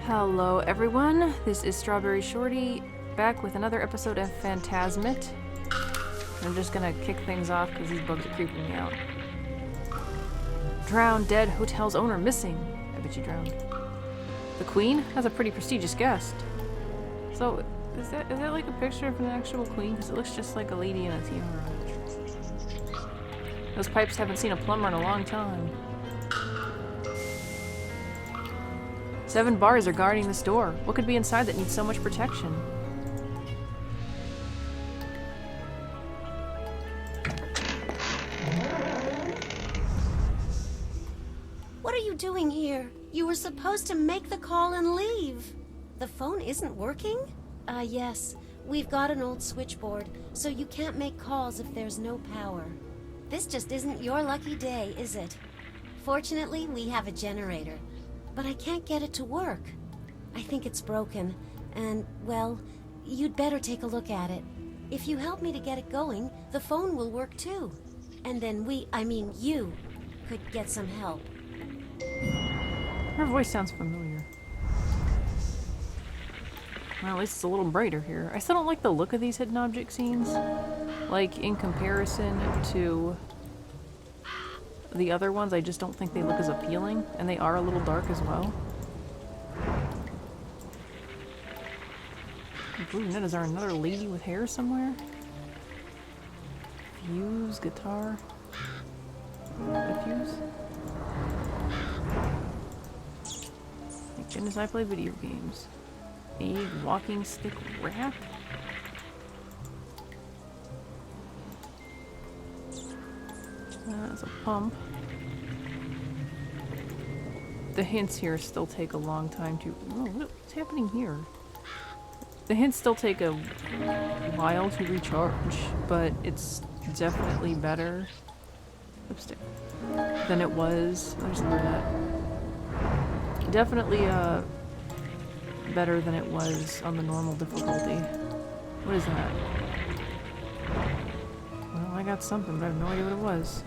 Hello everyone, this is StrawberryShorty, back with another episode of Phantasmat. I'm just gonna kick things off because these bugs are creeping me out. Drowned dead hotel's owner missing. I bet you drowned. The queen has a pretty prestigious guest. So, is that like a picture of an actual queen? Because it looks just like a lady in a tiara. Those pipes haven't seen a plumber in a long time. 7 bars are guarding this door. What could be inside that needs so much protection? What are you doing here? You were supposed to make the call and leave. The phone isn't working? Yes. We've got an old switchboard, so you can't make calls if there's no power. This just isn't your lucky day, is it? Fortunately, we have a generator. But I can't get it to work. I think it's broken, and, well, you'd better take a look at it. If you help me to get it going, the phone will work too. And then you, could get some help. Her voice sounds familiar. Well, at least it's a little brighter here. I still don't like the look of these hidden object scenes. Like, in comparison to the other ones, I just don't think they look as appealing, and they are a little dark as well. Ooh, is there another lady with hair somewhere? Fuse, guitar. A fuse? Thank goodness I play video games. A walking stick rack? That's a pump. The hints here still take a long time to... Oh, what's happening here? The hints still take a while to recharge, but it's definitely better lipstick than it was. There's that. Definitely better than it was on the normal difficulty. What is that? Well, I got something, but I have no idea what it was.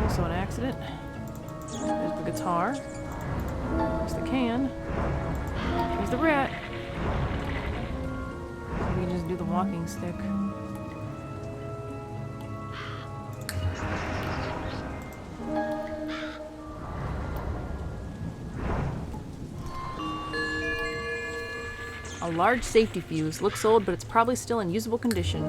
Also an accident. There's the guitar. There's the can. There's the rat. We can just do the walking stick. A large safety fuse. Looks old, but it's probably still in usable condition.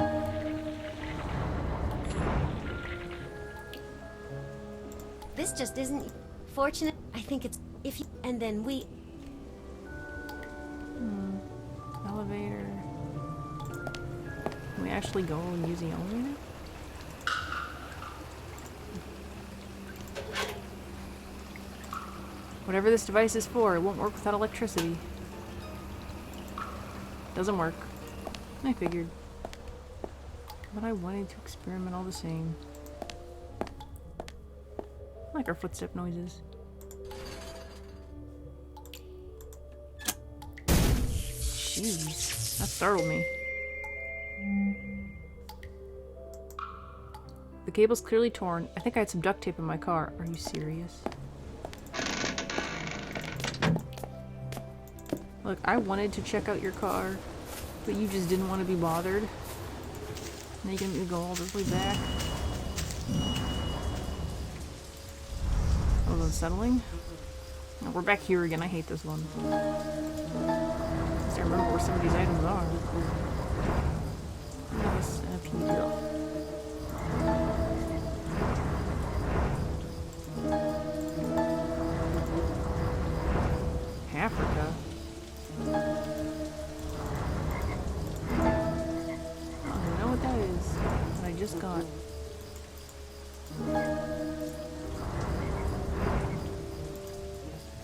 This just isn't fortunate. I think it's if you and then we. Elevator. Can we actually go and use the elevator? Whatever this device is for, it won't work without electricity. Doesn't work. I figured. But I wanted to experiment all the same. I like our footstep noises. Jeez, that startled me. The cable's clearly torn. I think I had some duct tape in my car. Are you serious? Look, I wanted to check out your car, but you just didn't want to be bothered. Now you can go all the way back. That was unsettling. Oh, we're back here again. I hate this one. I remember where some of these items are. Nice appeal. Africa. I don't know what that is. But I just got.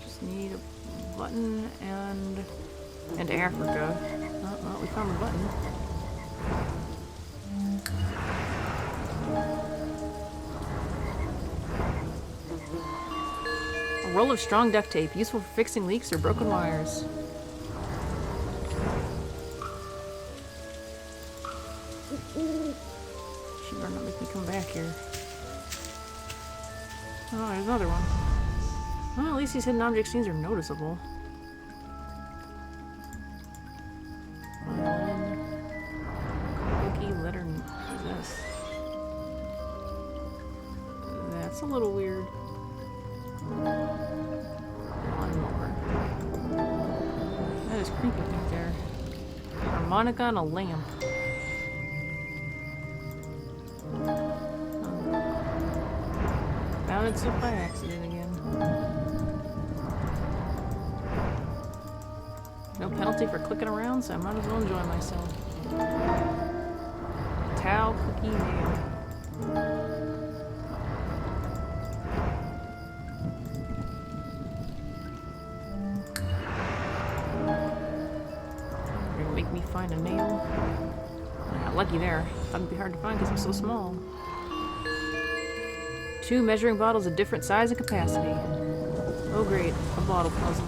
Just need a button and Africa. Oh, well, we found the button. A roll of strong duct tape, useful for fixing leaks or broken wires. She better not make me come back here. Oh, there's another one. Well, at least these hidden object scenes are noticeable. Cookie letter. What is this? That's a little weird. Lawnmower. That is creepy right there. Harmonica and a lamp. Found it up by accident again. No penalty for clicking around, so I might as well enjoy myself. Towel, cookie, nail. You're gonna make me find a nail? I got lucky there. Thought it'd be hard to find because I'm so small. 2 measuring bottles of different size and capacity. Oh great, a bottle puzzle.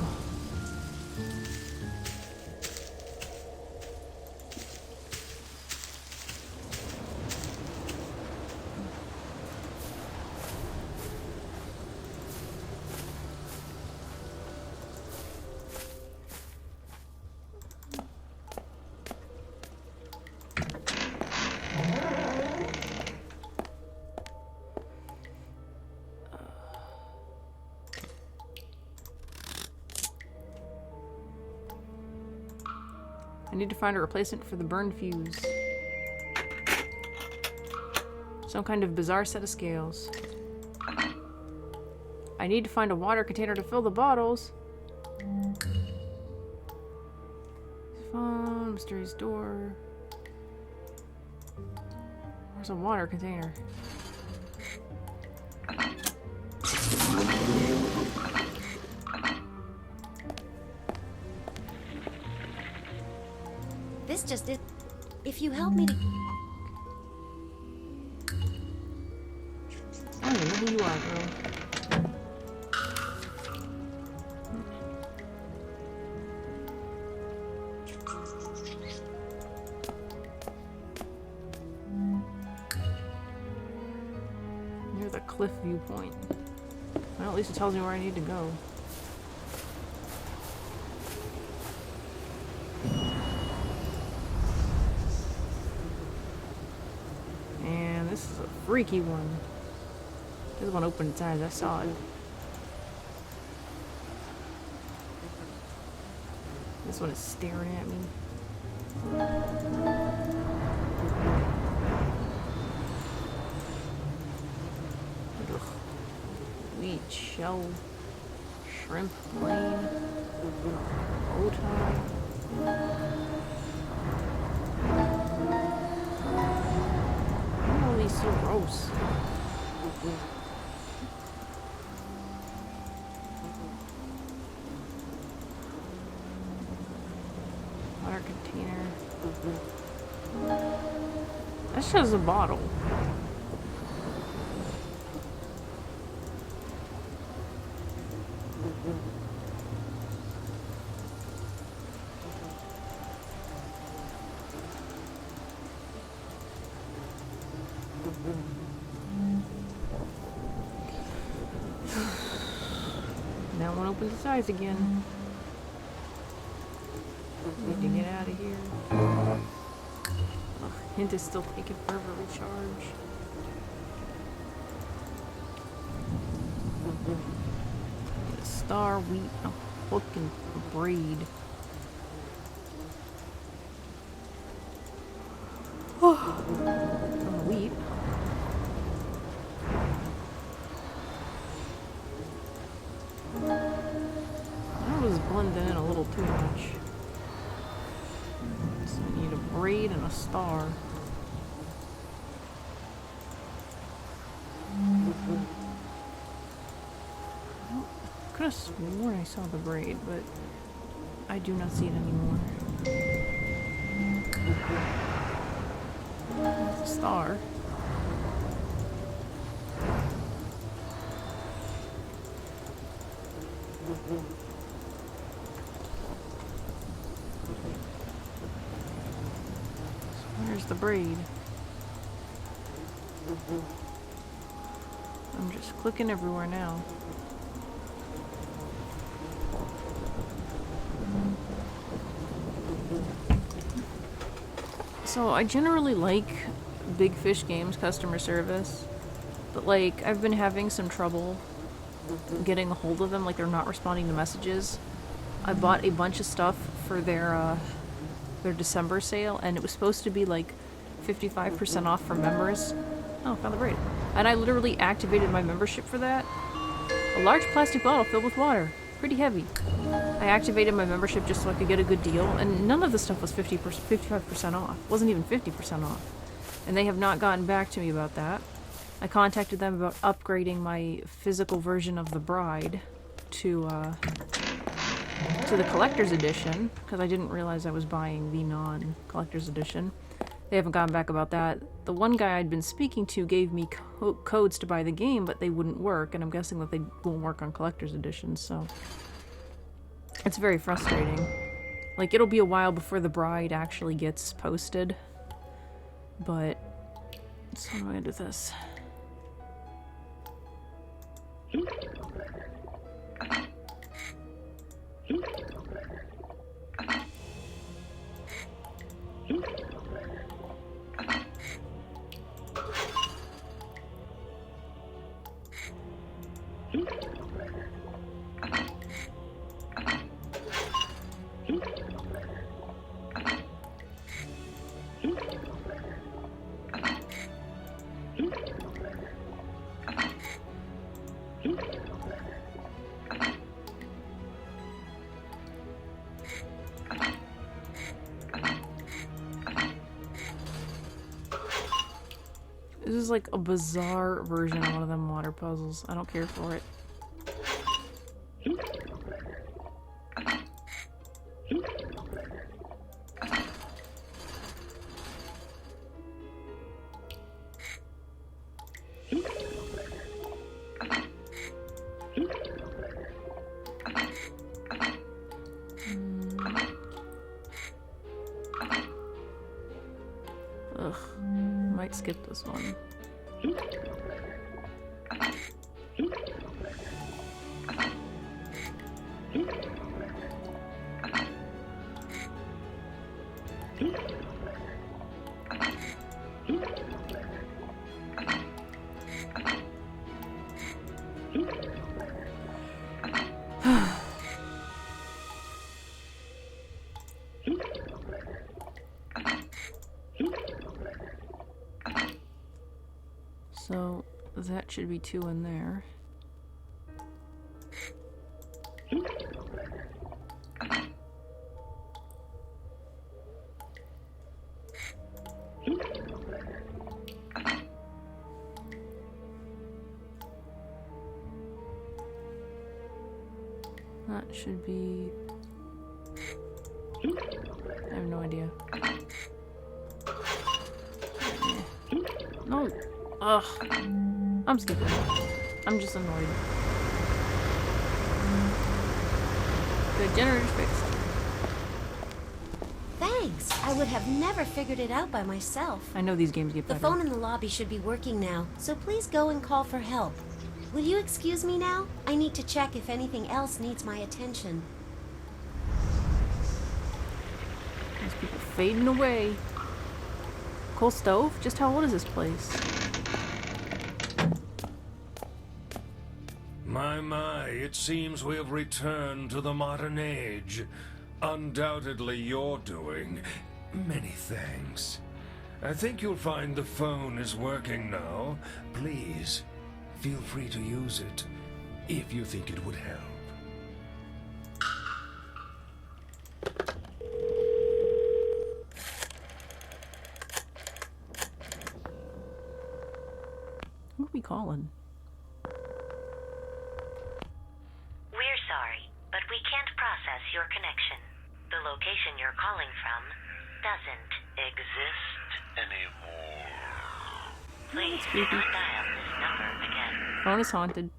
I need to find a replacement for the burned fuse. Some kind of bizarre set of scales. I need to find a water container to fill the bottles. Phone, mysterious door. Where's a water container? This just is. If you help me to. I don't know who you are, girl. Near the cliff viewpoint. Well, at least it tells me where I need to go. And this is a freaky one. This one opened times, I saw it. This one is staring at me. Ugh. Wheat shell, shrimp plain, bow tie. Why are all these so gross? Water container. That's just a bottle. That one opens its eyes again. Need to get out of here. Ugh, hint is still taking forever to recharge. Need a star, wheat, a hook, and a braid. Oh, wheat. That was blending in a little too much. So I need a braid and a star. Could have sworn I saw the braid, but I do not see it anymore. There's a star. Where's the braid? I'm I'm just clicking everywhere now. So I generally like Big Fish Games customer service, but like I've been having some trouble getting a hold of them, like they're not responding to messages. I bought a bunch of stuff for their December sale, and it was supposed to be like 55% off for members. Oh, found the braid. And I literally activated my membership for that. A large plastic bottle filled with water. Pretty heavy. I activated my membership just so I could get a good deal, and none of the stuff was 55% off. It wasn't even 50% off. And they have not gotten back to me about that. I contacted them about upgrading my physical version of The Bride to the collector's edition, because I didn't realize I was buying the non-collector's edition. They haven't gotten back about that. The one guy I'd been speaking to gave me codes to buy the game, but they wouldn't work, and I'm guessing that they won't work on collector's editions, so... It's very frustrating. Like, it'll be a while before The Bride actually gets posted. But... So what am I gonna do with this? This is like a bizarre version of one of them water puzzles. I don't care for it. Ugh. Might skip this one. So, that should be 2 in there. That should be... I have no idea. No! Ugh. I'm skipping. I'm just annoyed. Good, generator's fixed. Thanks. I would have never figured it out by myself. I know these games get The better. phone in the lobby should be working now, so please go and call for help. Will you excuse me now? I need to check if anything else needs my attention. These people fading away. Coal stove? Just how old is this place? My, it seems we have returned to the modern age. Undoubtedly you're doing. Many thanks. I think you'll find the phone is working now. Please, feel free to use it, if you think it would help. Who are we calling? We're sorry, but we can't process your connection. The location you're calling from doesn't exist anymore. Please do not dial this number again. Phone is haunted.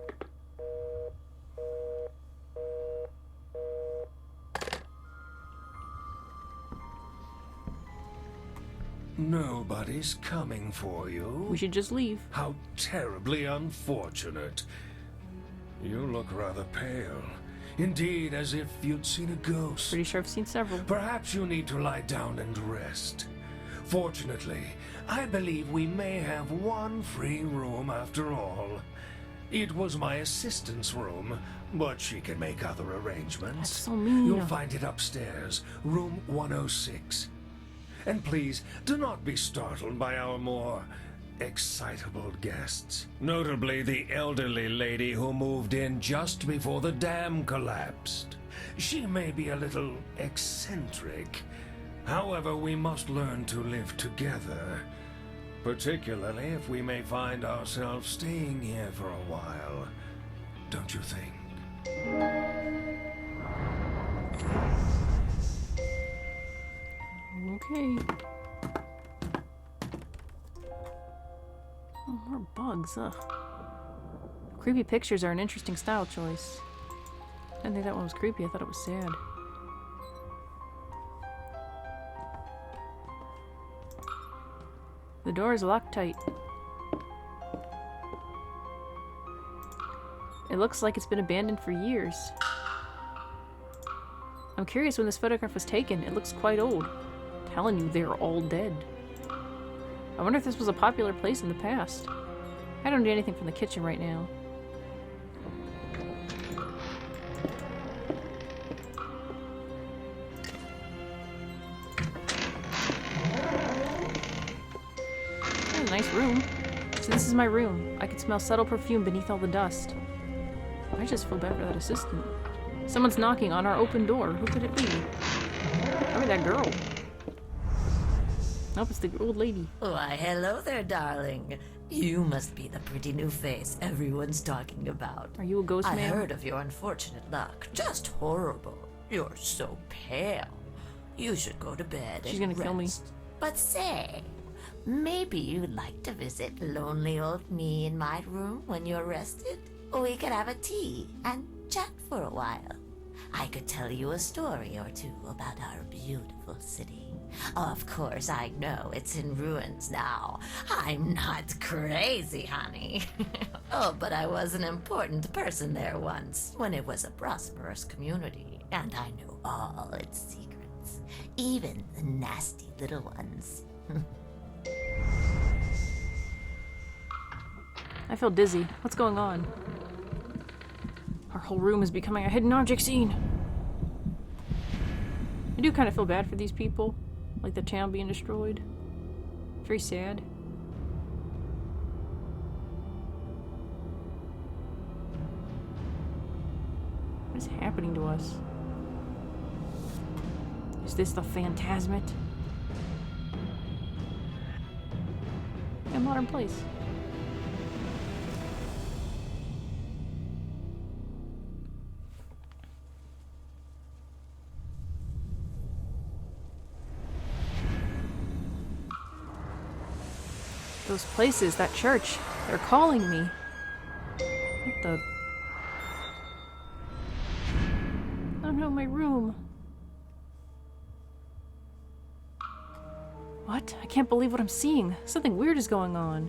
No, nobody's coming for you? We should just leave. How terribly unfortunate. You look rather pale. Indeed, as if you'd seen a ghost. Pretty sure I've seen several. Perhaps you need to lie down and rest. Fortunately, I believe we may have one free room after all. It was my assistant's room, but she can make other arrangements. That's so mean. You'll find it upstairs, room 106. And please, do not be startled by our more excitable guests. Notably, the elderly lady who moved in just before the dam collapsed. She may be a little eccentric. However, we must learn to live together. Particularly if we may find ourselves staying here for a while. Don't you think? Okay. Oh, more bugs, ugh. Creepy pictures are an interesting style choice. I didn't think that one was creepy, I thought it was sad. The door is locked tight. It looks like it's been abandoned for years. I'm curious when this photograph was taken. It looks quite old. I'm telling you, they're all dead. I wonder if this was a popular place in the past. I don't need anything from the kitchen right now. Nice room. So this is my room. I can smell subtle perfume beneath all the dust. I just feel bad for that assistant. Someone's knocking on our open door. Who could it be? Probably that girl. Nope, it's the old lady. Why, hello there, darling. You must be the pretty new face everyone's talking about. Are you a ghost I man? heard of your unfortunate luck. Just horrible. You're so pale. You should go to bed. She's and gonna kill me. rest. But say, maybe you'd like to visit lonely old me in my room when you're rested? We could have a tea and chat for a while. I could tell you a story or two about our beautiful city. Of course, I know it's in ruins now. I'm not crazy, honey. Oh, but I was an important person there once, when it was a prosperous community, and I knew all its secrets, even the nasty little ones. I feel dizzy. What's going on? Our whole room is becoming a hidden object scene. I do kind of feel bad for these people. Like the town being destroyed. Very sad. What is happening to us? Is this the Phantasmat? A modern place. Those places, that church, they're calling me. What the? Oh no, my room. What? I can't believe what I'm seeing. Something weird is going on.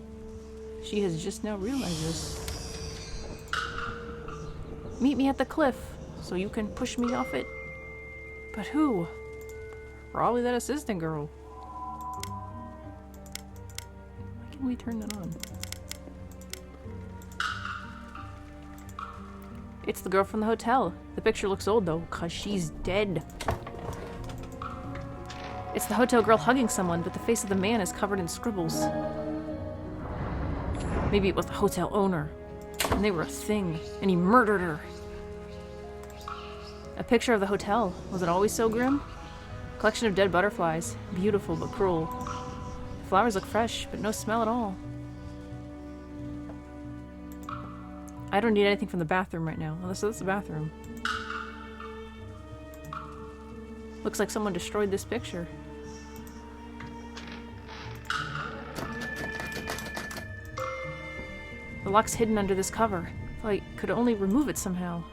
She has just now realized this. Meet me at the cliff, so you can push me off it. But who? Probably that assistant girl. We turn that on. It's the girl from the hotel. The picture looks old though, cause she's dead. It's the hotel girl hugging someone, but the face of the man is covered in scribbles. Maybe it was the hotel owner, and they were a thing, and he murdered her. A picture of the hotel. Was it always so grim? Collection of dead butterflies. Beautiful but cruel. Flowers look fresh, but no smell at all. I don't need anything from the bathroom right now. Oh, so that's the bathroom. Looks like someone destroyed this picture. The lock's hidden under this cover. If I could only remove it somehow.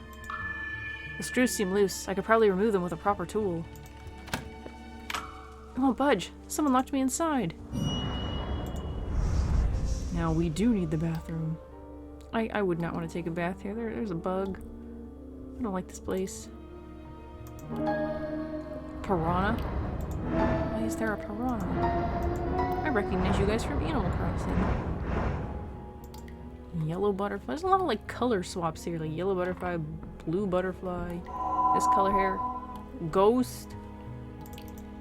The screws seem loose. I could probably remove them with a proper tool. It won't budge. Someone locked me inside. Now we do need the bathroom. I would not want to take a bath here. There's a bug. I don't like this place. Piranha? Why is there a piranha? I recognize you guys from Animal Crossing. Yellow butterfly. There's a lot of like color swaps here. Like yellow butterfly, blue butterfly. This color hair. Ghost.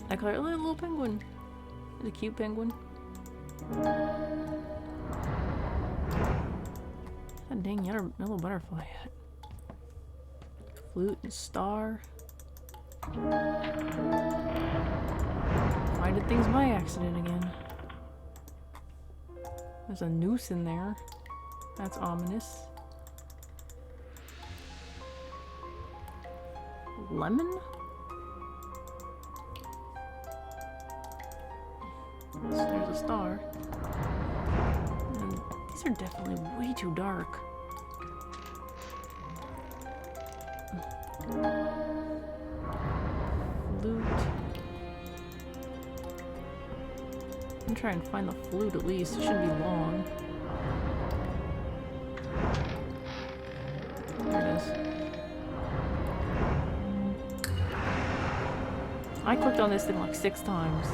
That color. Oh, little penguin. It's a cute penguin. That dang yellow butterfly hat. Flute and star. Finding things by accident again. There's a noose in there. That's ominous. Lemon? There's a star. And these are definitely way too dark. Flute. I'm trying to find the flute at least. It shouldn't be long. There it is. I clicked on this thing like 6 times.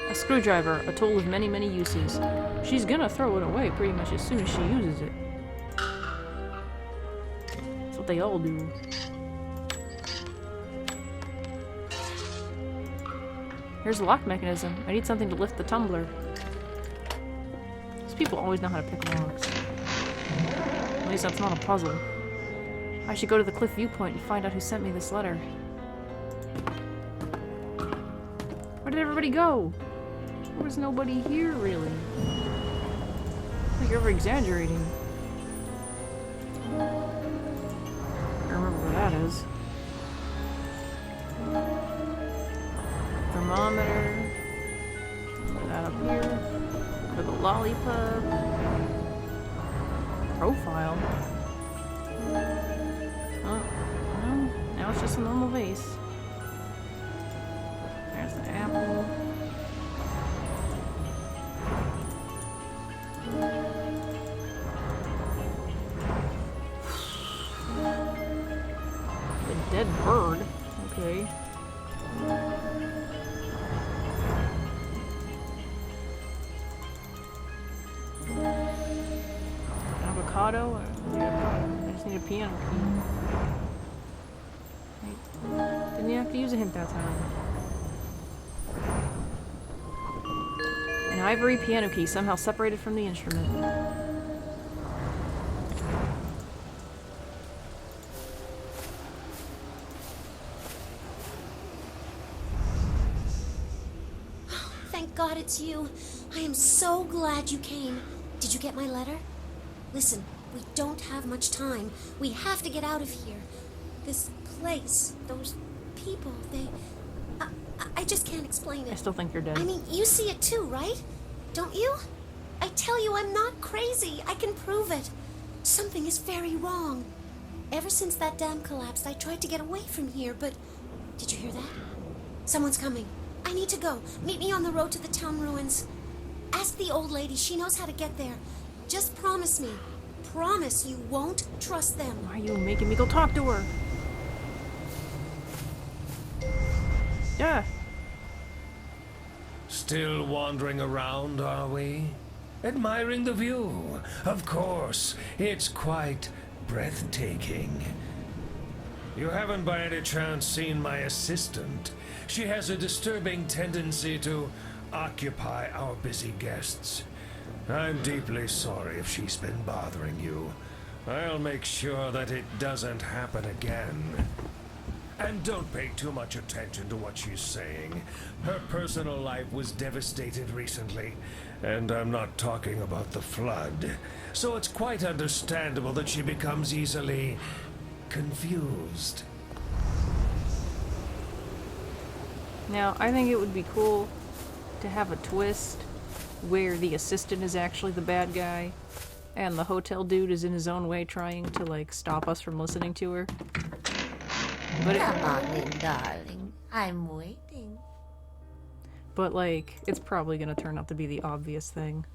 A screwdriver, a tool of many, many uses. She's gonna throw it away pretty much as soon as she uses it. That's what they all do. Here's a lock mechanism. I need something to lift the tumbler. These people always know how to pick locks. At least that's not a puzzle. I should go to the cliff viewpoint and find out who sent me this letter. Where did everybody go? There was nobody here, really. I think you're over-exaggerating. I remember where that is. Thermometer. Put that up here. For the lollipop. Profile. Oh, well, now it's just a normal vase. There's the apple. A dead bird. Okay. Avocado? I just need a piano key. Wait. Didn't you have to use a hint that time? An ivory piano key somehow separated from the instrument. Thank God it's you. I am so glad you came. Did you get my letter? Listen, we don't have much time. We have to get out of here. This place, those people, I just can't explain it. I still think you're dead. I mean, you see it too, right? Don't you? I tell you, I'm not crazy. I can prove it. Something is very wrong. Ever since that dam collapsed, I tried to get away from here, but... Did you hear that? Someone's coming. I need to go. Meet me on the road to the town ruins. Ask the old lady. She knows how to get there. Just promise me. Promise you won't trust them. Why are you making me go talk to her? Yeah. Still wandering around, are we? Admiring the view. Of course, it's quite breathtaking. You haven't by any chance seen my assistant. She has a disturbing tendency to occupy our busy guests. I'm deeply sorry if she's been bothering you. I'll make sure that it doesn't happen again. And don't pay too much attention to what she's saying. Her personal life was devastated recently, and I'm not talking about the flood. So it's quite understandable that she becomes easily confused. Now, I think it would be cool to have a twist where the assistant is actually the bad guy and the hotel dude is in his own way trying to, like, stop us from listening to her. But Come on in, darling. I'm waiting. But, like, it's probably gonna turn out to be the obvious thing.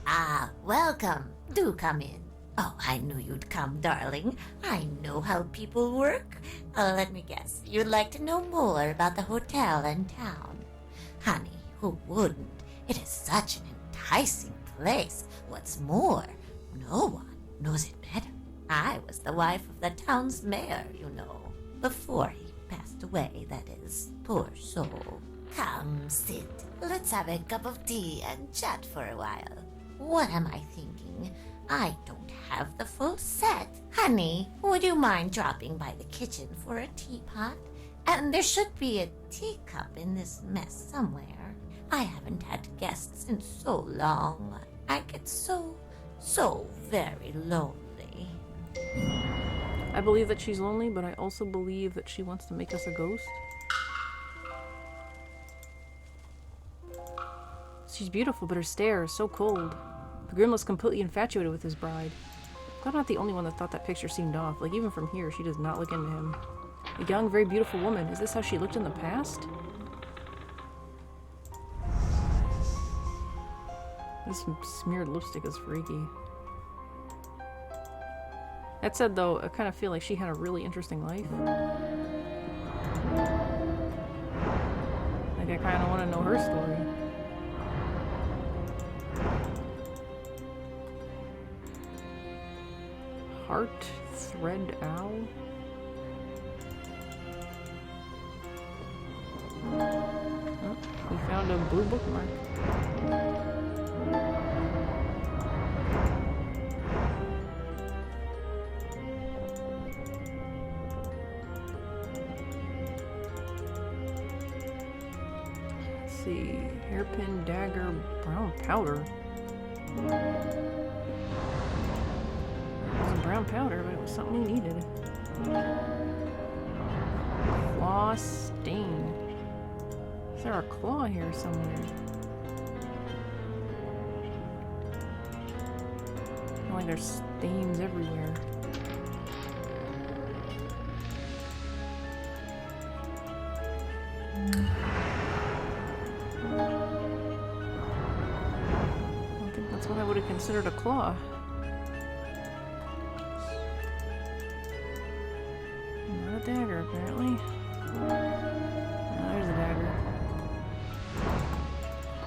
Ah, welcome. Do come in. Oh, I knew you'd come, darling. I know how people work. Let me guess. You'd like to know more about the hotel and town. Honey, who wouldn't? It is such an enticing place. What's more, no one knows it better. I was the wife of the town's mayor, you know. Before he passed away, that is. Poor soul. Come, sit. Let's have a cup of tea and chat for a while. What am I thinking? I don't have the full set. Honey, would you mind dropping by the kitchen for a teapot? And there should be a teacup in this mess somewhere. I haven't had guests in so long. I get so very lonely. I believe that she's lonely, but I also believe that she wants to make us a ghost. She's beautiful, but her stare is so cold. The groom was completely infatuated with his bride. I'm not the only one that thought that picture seemed off. Like, even from here, she does not look into him. A young, very beautiful woman. Is this how she looked in the past? This smeared lipstick is freaky. That said, though, I kind of feel like she had a really interesting life. Like, I kind of want to know her story. Heart thread owl? Oh, we found a blue bookmark. Let's see. Hairpin, dagger, brown powder. Brown powder, but it was something we needed. Claw stain. Is there a claw here somewhere? I feel like there's stains everywhere. I don't think that's what I would have considered a claw. Dagger, apparently. Oh, there's a dagger.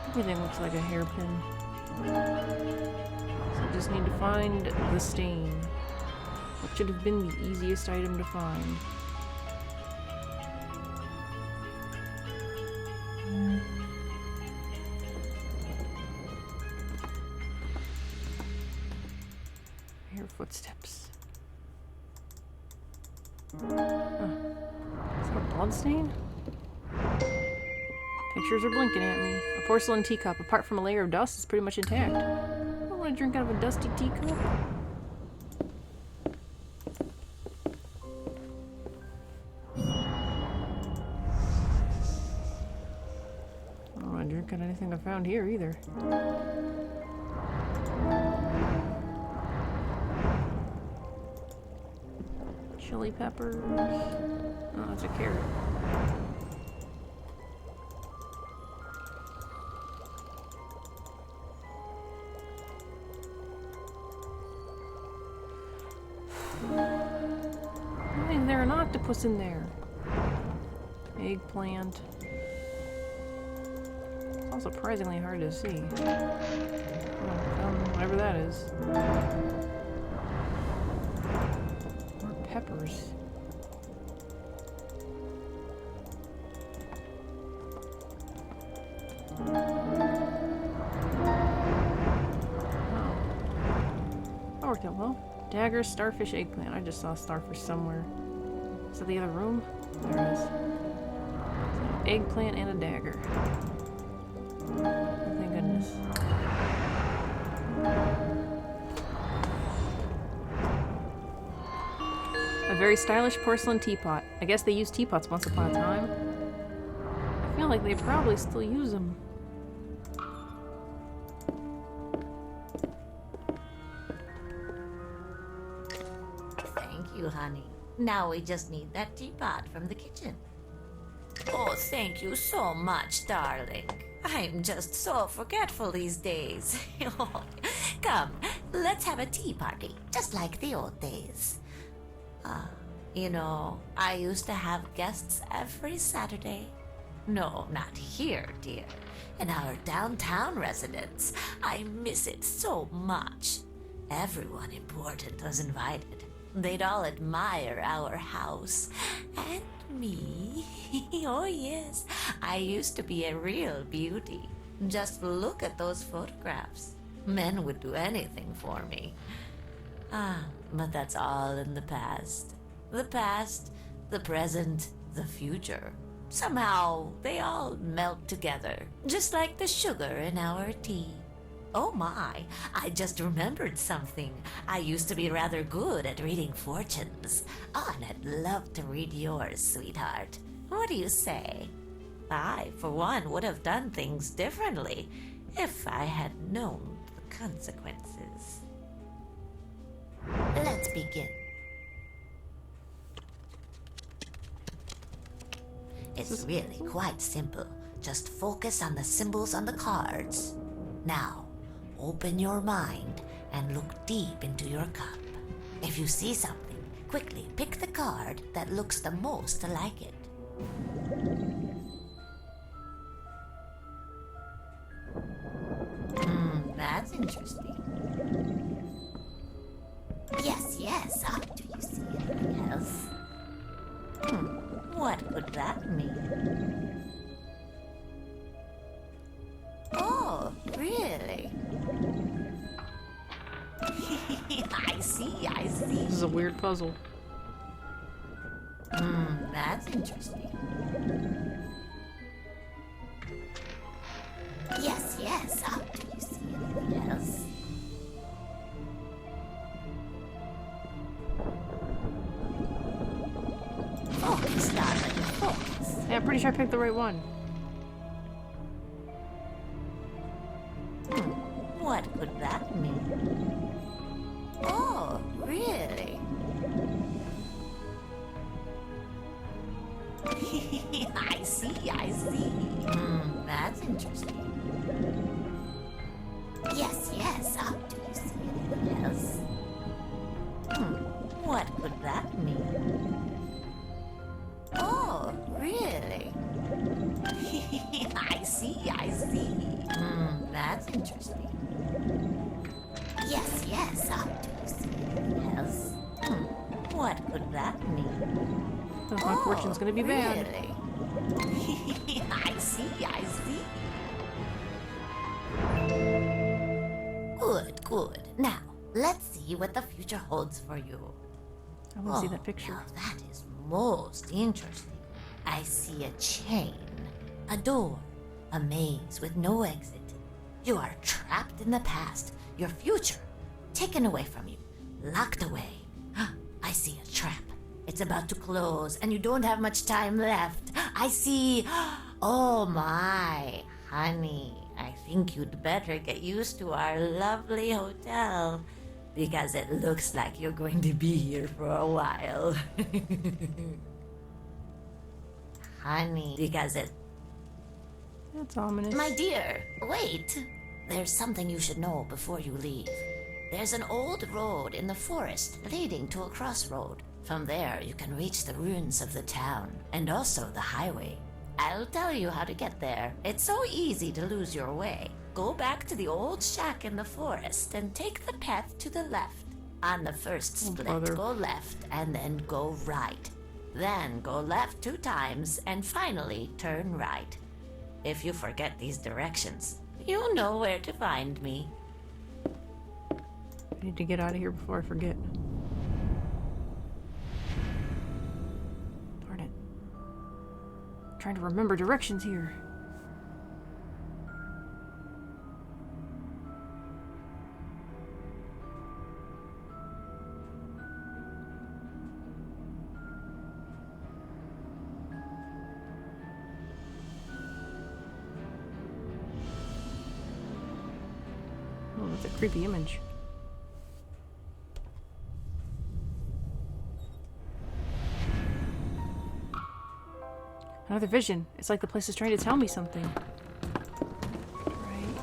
Everything looks like a hairpin. So I just need to find the stain. What should have been the easiest item to find? Hair footsteps. Is that a blood stain? Pictures are blinking at me. A porcelain teacup, apart from a layer of dust, is pretty much intact. I don't want to drink out of a dusty teacup. I don't want to drink out of anything I found here either. Chili peppers. Oh, that's a carrot. Why is there an octopus in there? Eggplant. It's all surprisingly hard to see. Whatever that is. Peppers. Oh. That worked out well. Dagger, starfish, eggplant. I just saw starfish somewhere. Is that the other room? There it is. So, eggplant and a dagger. Oh, thank goodness. A very stylish porcelain teapot. I guess they used teapots once upon a time. I feel like they probably still use them. Thank you, honey. Now we just need that teapot from the kitchen. Oh, Oh, thank you so much, darling. I'm just so forgetful these days. Come, let's have a tea party, just like the old days. You know, I used to have guests every Saturday. No, not here, dear. In our downtown residence. I miss it so much. Everyone important was invited. They'd all admire our house. And me. Oh, yes. I used to be a real beauty. Just look at those photographs. Men would do anything for me. But that's all in the past. The past, the present, the future. Somehow, they all melt together, just like the sugar in our tea. Oh my, I just remembered something. I used to be rather good at reading fortunes. Oh, and I'd love to read yours, sweetheart. What do you say? I, for one, would have done things differently if I had known the consequences. Let's begin. It's really quite simple. Just focus on the symbols on the cards. Now, open your mind and look deep into your cup. If you see something, quickly pick the card that looks the most like it. That's interesting. Yes. Do you see anything else? What could that mean? Oh, really? I see. This is a weird puzzle. That's interesting. Yes. Do you see anything else? Focus, darling, focus. Yeah, I'm pretty sure I picked the right one. What could that mean? Oh, really? I see. That's interesting. Yes. Do you see anything else? What could that mean? Oh, really? I see. That's interesting. Yes. Do you see anything else? What could that mean? Oh, my fortune's gonna be bad. Really? I see. Good. Now, let's see what the future holds for you. I want to see that picture. Now that is most interesting. I see a chain, a door, a maze with no exit. You are trapped in the past, your future taken away from you, locked away. I see a trap. It's about to close and you don't have much time left. I see... Oh my, honey, I think you'd better get used to our lovely hotel because it looks like you're going to be here for a while. Honey, because it... That's ominous. My dear, wait. There's something you should know before you leave. There's an old road in the forest leading to a crossroad. From there, you can reach the ruins of the town, and also the highway. I'll tell you how to get there. It's so easy to lose your way. Go back to the old shack in the forest and take the path to the left. On the first split, go left and then go right. Then go left 2 times and finally turn right. If you forget these directions, you know where to find me. I need to get out of here before I forget. Darn it. I'm trying to remember directions here. Oh, that's a creepy image. Another vision. It's like the place is trying to tell me something. Right.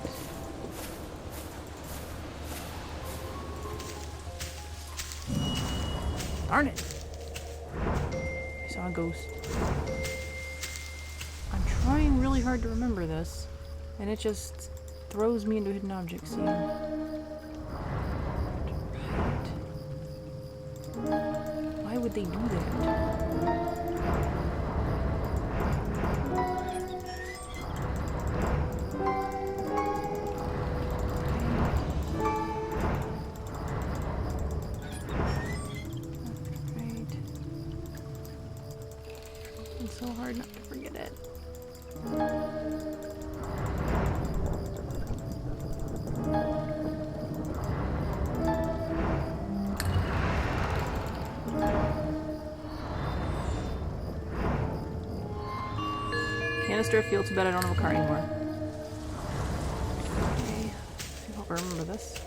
Darn it. I saw a ghost. I'm trying really hard to remember this, and it just throws me into a hidden object scene. Right. Why would they do that? It's so hard not to forget it. Canister of fuel, too bad I don't have a car anymore. Okay, I hope I remember this.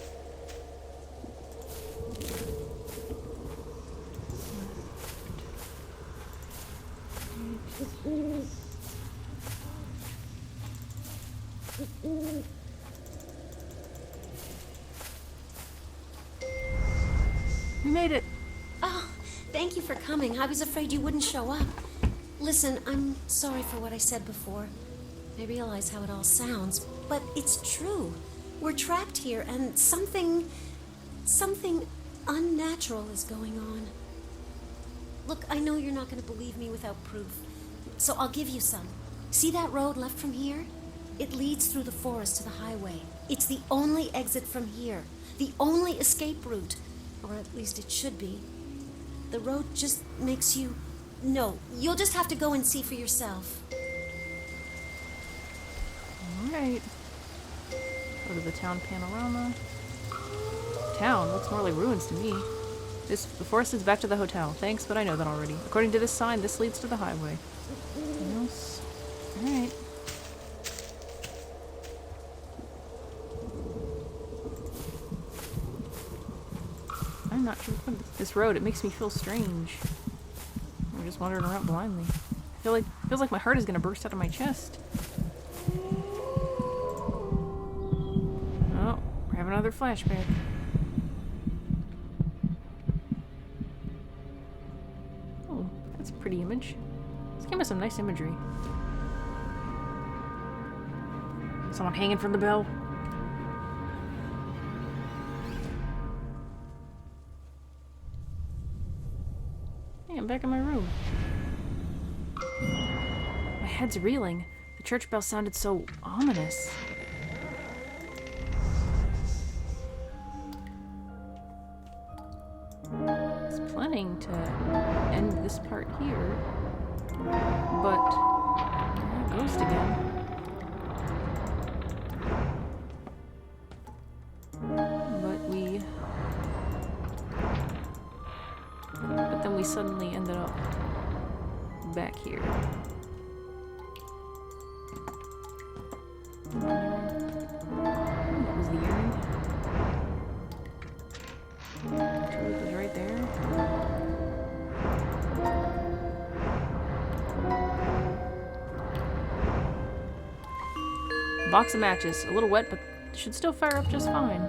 We made it! Oh, thank you for coming. I was afraid you wouldn't show up. Listen, I'm sorry for what I said before. I realize how it all sounds, but it's true. We're trapped here, and something unnatural is going on. Look, I know you're not going to believe me without proof, so I'll give you some. See that road left from here? It leads through the forest to the highway. It's the only exit from here, the only escape route, or at least it should be. The road just makes you... No, you'll just have to go and see for yourself. Alright. Go to the town panorama. Town? Looks more like ruins to me. The forest is back to the hotel. Thanks, but I know that already. According to this sign, this leads to the highway. Anything else? Alright. I'm not sure what this road. It makes me feel strange. I'm just wandering around blindly. Feels like my heart is gonna burst out of my chest. Oh, we're having another flashback. Oh, that's a pretty image. This game has some nice imagery. Someone hanging from the bell. Hey, I'm back in my room. My head's reeling. The church bell sounded so ominous. I was planning to end this part here, but ghost again. But then we suddenly ended up back here. That was the urn. Truth is right there. Box of matches. A little wet, but should still fire up just fine.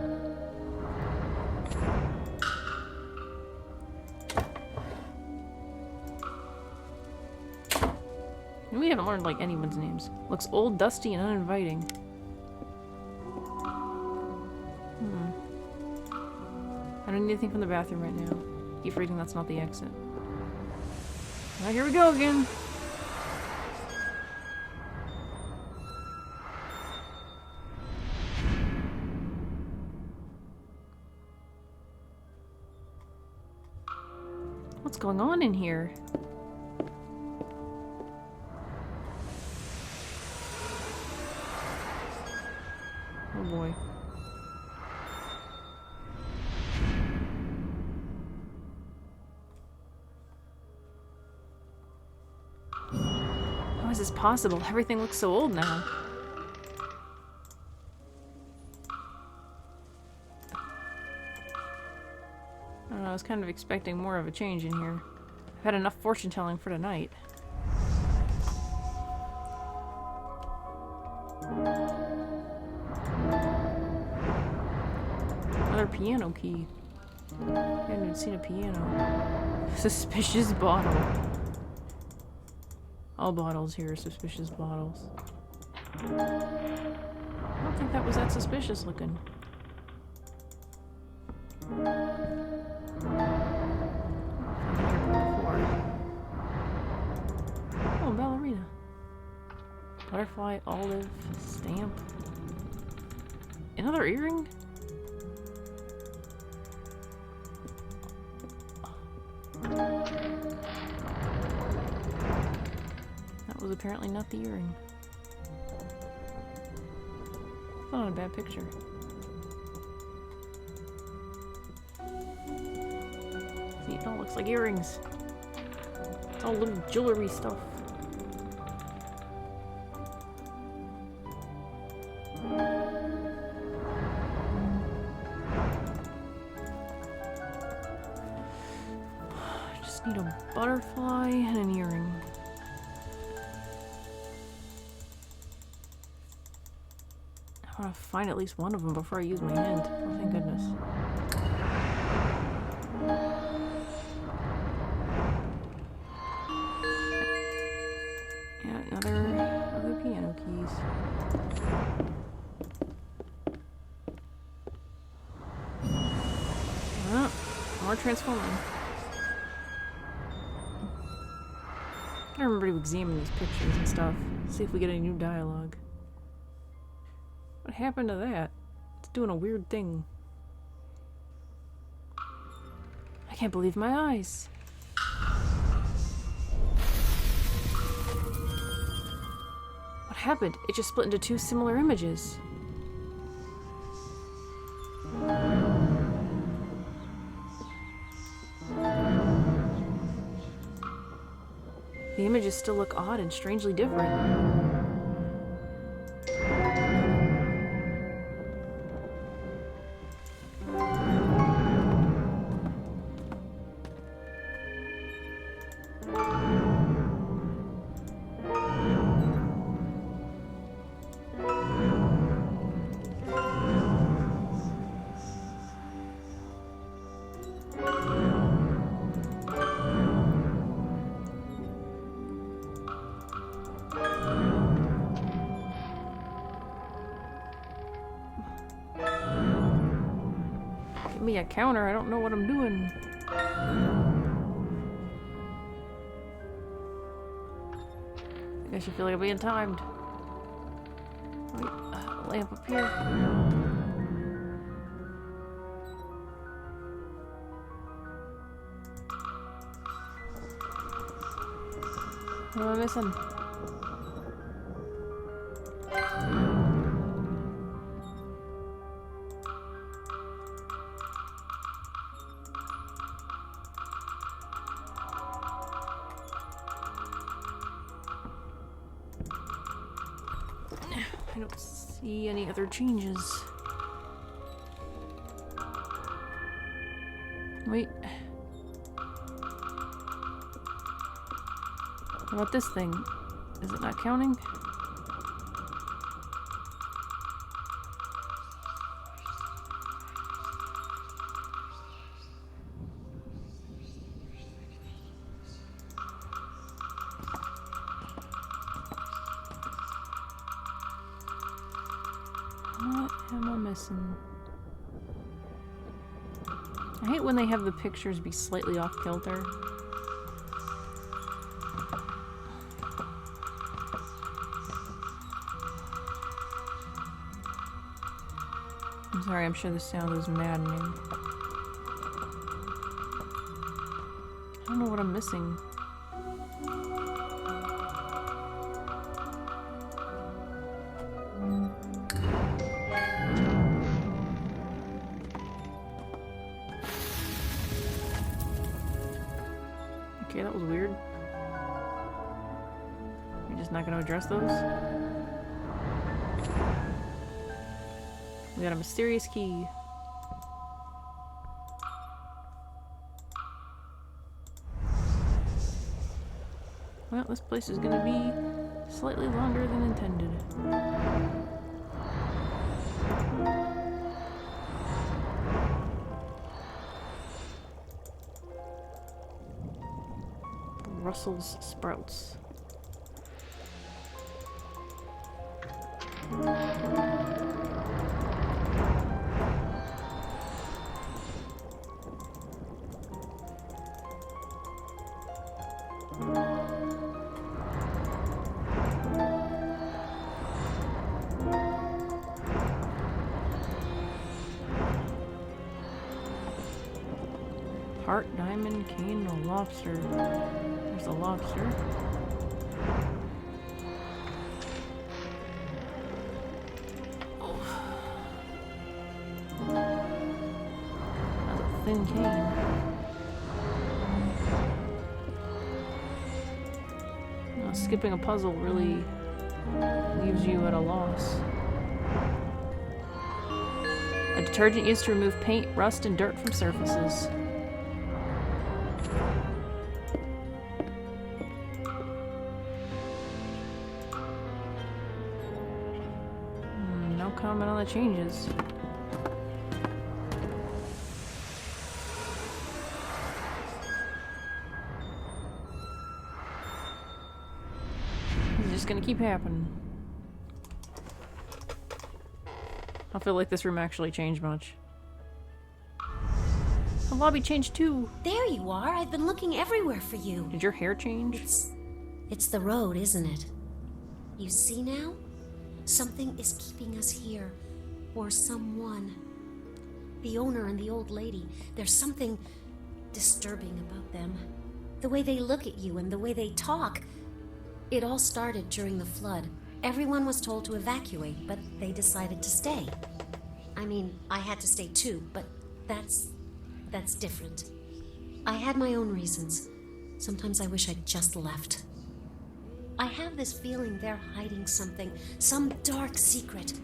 We haven't learned, like, anyone's names. Looks old, dusty, and uninviting. I don't need anything from the bathroom right now. Keep reading, that's not the exit. Alright, here we go again! What's going on in here? Oh boy. How is this possible? Everything looks so old now. I don't know, I was kind of expecting more of a change in here. I've had enough fortune telling for tonight. Another piano key. I haven't even seen a piano. Suspicious bottle. All bottles here are suspicious bottles. I don't think that was that suspicious looking. Oh, ballerina. Butterfly, olive, stamp. Another earring? That was apparently not the earring. It's not a bad picture. See, it all looks like earrings. It's all little jewelry stuff. Need a butterfly and an earring. I want to find at least one of them before I use my hand. Oh, thank goodness. Yeah, another piano keys. Oh, more transforming. I remember to examine these pictures and stuff. See if we get any new dialogue. What happened to that? It's doing a weird thing. I can't believe my eyes. What happened? It just split into two similar images. The images still look odd and strangely different. Me a counter, I don't know what I'm doing. I guess you feel like I'm being timed. Wait, lamp up here. What am I missing? I don't see any other changes. Wait. What about this thing? Is it not counting? What am I missing? I hate when they have the pictures be slightly off kilter. I'm sorry, I'm sure the sound is maddening. I don't know what I'm missing. Okay, that was weird. You're just not going to address those? We got a mysterious key. Well, this place is going to be slightly longer than intended. Russell's Sprouts. Heart, diamond, cane, a lobster. There's a lobster. Oh. That's a thin cane. Now, skipping a puzzle really leaves you at a loss. A detergent used to remove paint, rust, and dirt from surfaces. No comment on the changes. It's just gonna keep happening. I feel like this room actually changed much. The lobby changed too. There you are. I've been looking everywhere for you. Did your hair change? It's the road, isn't it? You see now? Something is keeping us here. Or someone. The owner and the old lady. There's something disturbing about them. The way they look at you and the way they talk. It all started during the flood. Everyone was told to evacuate, but they decided to stay. I mean, I had to stay too, but that's different. I had my own reasons. Sometimes I wish I'd just left. I have this feeling they're hiding something, some dark secret.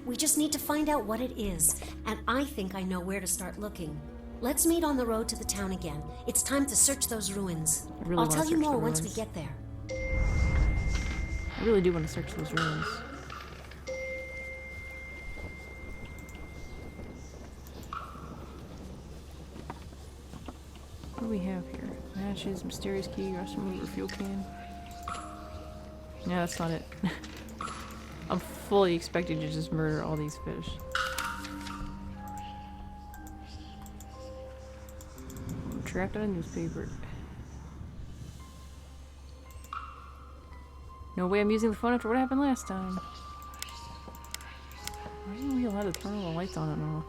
We just need to find out what it is, and I think I know where to start looking. Let's meet on the road to the town again. It's time to search those ruins. I'll tell you more once we get there. I really do want to search those ruins. What do we have here? Matches, mysterious key, restroom mover, fuel can. Yeah, that's not it. I'm fully expecting to just murder all these fish. I'm trapped on a newspaper. No way I'm using the phone after what happened last time. Why didn't we allow to turn all the lights on and off?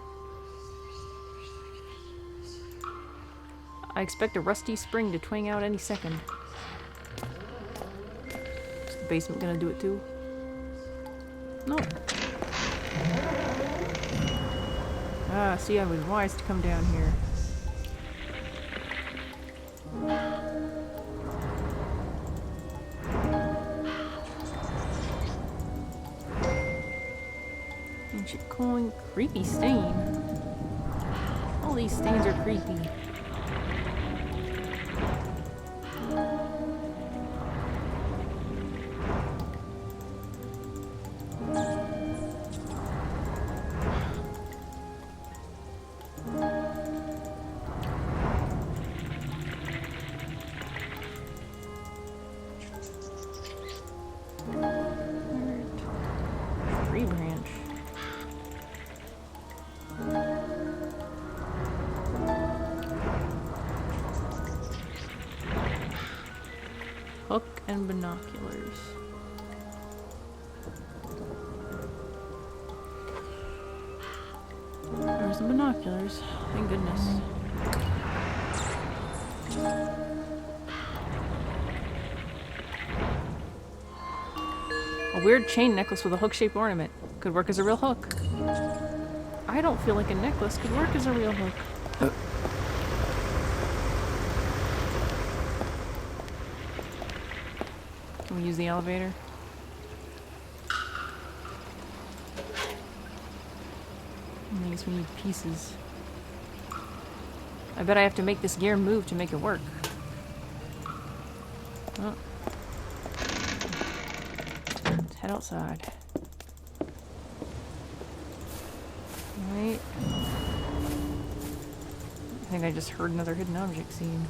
I expect a rusty spring to twang out any second. Is the basement gonna do it too? Nope. Ah, see, I was wise to come down here. Ancient coin, creepy stain. All these stains are creepy. Tree branch. Hook and binoculars. There's the binoculars. Thank goodness. A weird chain necklace with a hook-shaped ornament. Could work as a real hook. I don't feel like a necklace could work as a real hook. Can we use the elevator? I guess we need pieces. I bet I have to make this gear move to make it work. Oh. Let's head outside. Wait. I think I just heard another hidden object scene.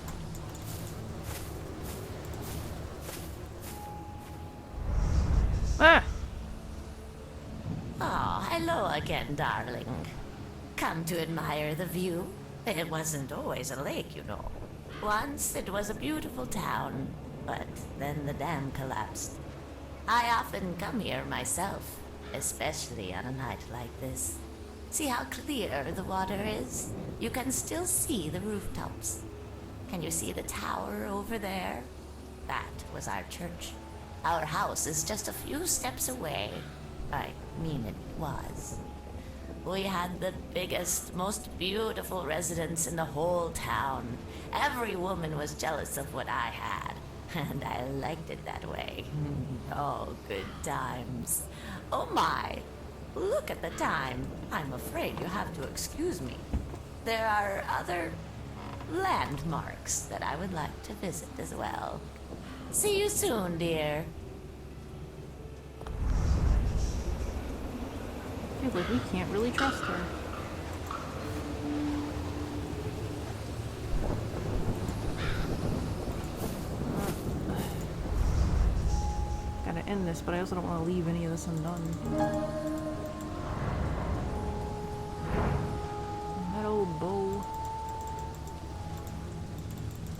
again, darling. Come to admire the view? It wasn't always a lake, you know. Once it was a beautiful town, but then the dam collapsed. I often come here myself, especially on a night like this. See how clear the water is? You can still see the rooftops. Can you see the tower over there? That was our church. Our house is just a few steps away. I mean, it was. We had the biggest, most beautiful residence in the whole town. Every woman was jealous of what I had, and I liked it that way. Oh, good times. Oh my, look at the time. I'm afraid you have to excuse me. There are other landmarks that I would like to visit as well. See you soon, dear. Feels like we can't really trust her. Gotta end this, but I also don't want to leave any of this undone. That old bow.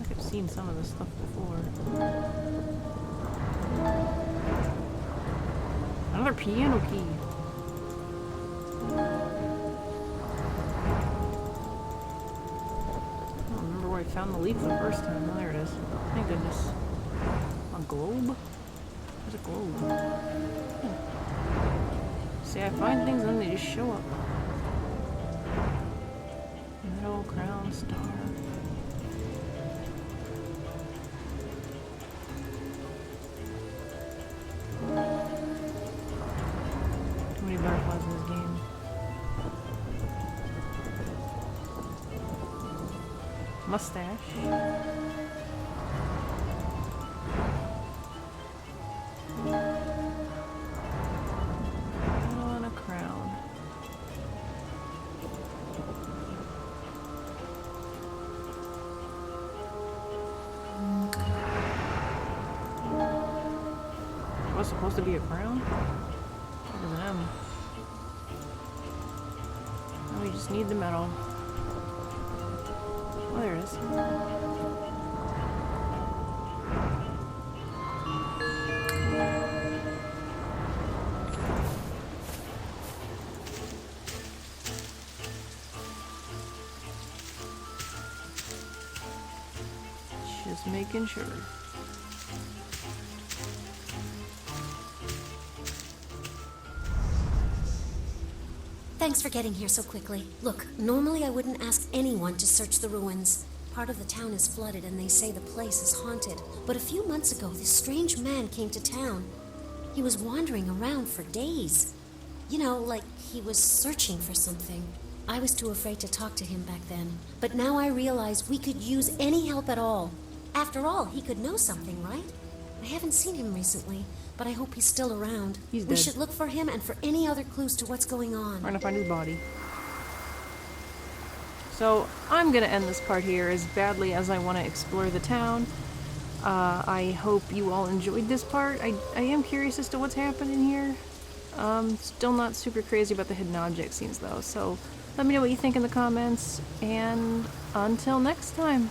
I think I've seen some of this stuff before. Another piano key. I don't remember where I found the leaf the first time. Oh, there it is. Thank goodness. A globe? There's a globe. See, I find things and then they just show up. Metal, crown, star. Too many butterflies in this game. Mustache. And a crown. Was supposed to be a crown? That was an M. Now we just need the metal. Oh, there it is. Just making sure. Thanks for getting here so quickly. Look, normally I wouldn't ask anyone to search the ruins. Part of the town is flooded and they say the place is haunted. But a few months ago, this strange man came to town. He was wandering around for days. You know, like he was searching for something. I was too afraid to talk to him back then. But now I realize we could use any help at all. After all, he could know something, right? I haven't seen him recently, but I hope he's still around. He's We dead. should look for him and for any other clues to what's going on. Trying to find his body. So, I'm gonna end this part here as badly as I want to explore the town. I hope you all enjoyed this part. I am curious as to what's happening here. Still not super crazy about the hidden object scenes though, so let me know what you think in the comments, and until next time.